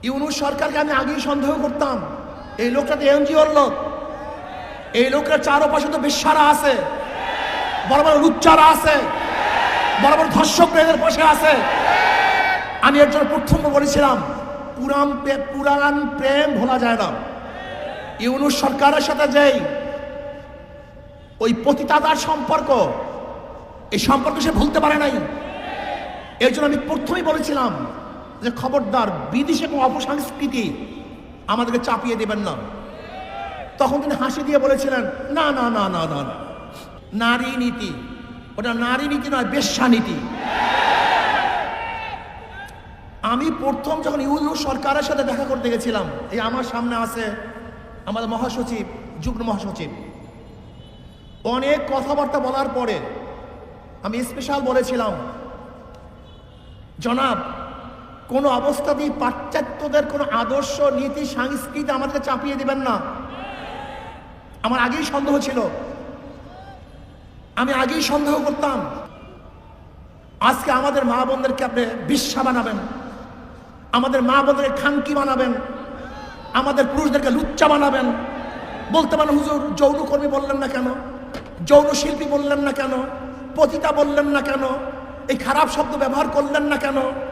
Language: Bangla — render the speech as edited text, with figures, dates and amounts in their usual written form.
ইউনূস সরকারকে আমি আগেই সন্দেহ করতাম, এই লোকটা তো এনজিওর লোক, এই লোকের চারপাশে তো বেশ্যারা আছে, বড় বড় লুচ্চারা আছে, বড় বড় ধর্ষক মেয়েদের বসে আছে। আমি এর জন্য প্রথম বলেছিলাম, পুরাণ প্রেম ভোলা যায় না। ইউনূস সরকারের সাথে যেই ওই পতিতাদার সম্পর্ক, এই সম্পর্ক সে ভুলতে পারে নাই। এর জন্য আমি প্রথমেই বলেছিলাম যে খবরদার বিদেশে কোনো অপসংস্কৃতি আমাদেরকে চাপিয়ে দেবেন না। তখন তিনি হাসি দিয়ে বলেছিলেন, না না না না না না, নারী নীতি, ওটা নারী নীতি নয়, বেশ্যা নীতি। আমি প্রথম যখন ইউনূস সরকারের সাথে দেখা করতে গেছিলাম, এই আমার সামনে আছে আমাদের মহাসচিব, যুগ্ম মহাসচিব, অনেক কথাবার্তা বলার পরে আমি স্পেশাল বলেছিলাম, জনাব কোনো অবস্থাতেই পাশ্চাত্যদের কোনো আদর্শ নীতি সংস্কৃতি আমাদেরকে চাপিয়ে দিবেন না। আমার আগেই সন্দেহ ছিল, আমি আগেই সন্দেহ করতাম। আজকে আমাদের মা বোনদেরকে আপনি বিশ্বা বানাবেন, আমাদের মা বোনদেরকে খানকি বানাবেন, আমাদের পুরুষদেরকে লুচ্চা বানাবেন। বলতে পারেন, হুজুর যৌনকর্মী বললেন না কেন, যৌন শিল্পী বললেন না কেন, পতিতা বললেন না কেন, এই খারাপ শব্দ ব্যবহার করলেন না কেন?